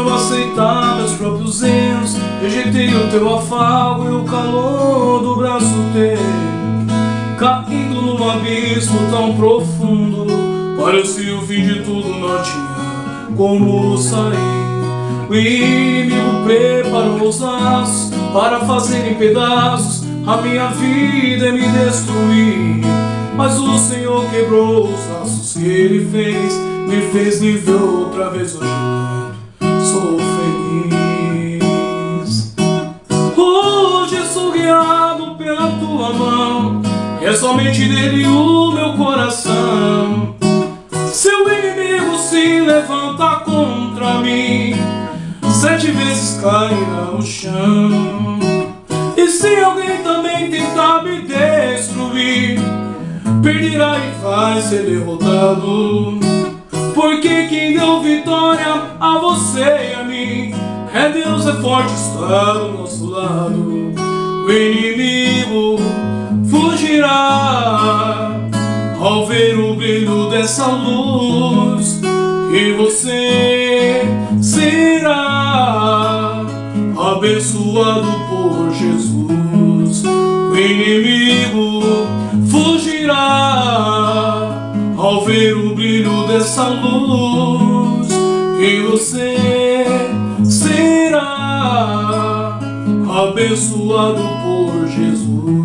eu aceitar meus próprios erros, rejeitei o teu afago e o calor do braço teu, caindo num abismo tão profundo. Parecia o fim de tudo, não tinha como sair. O inimigo preparou os laços para fazer em pedaços a minha vida e me destruir. Mas o Senhor quebrou os laços que Ele me fez viver outra vez. Hoje sou feliz. Hoje sou guiado pela tua mão, e é somente dele o meu coração. Seu inimigo se levanta contra mim, 7 vezes cairá no chão. E se alguém também tentar me destruir, perderá e vai ser derrotado. Porque quem deu vitória a você e a mim é Deus, é forte, está do nosso lado. O inimigo fugirá ao ver o brilho dessa luz, e você será abençoado por Jesus. O inimigo fugirá ao ver o brilho dessa luz, e você será abençoado por Jesus.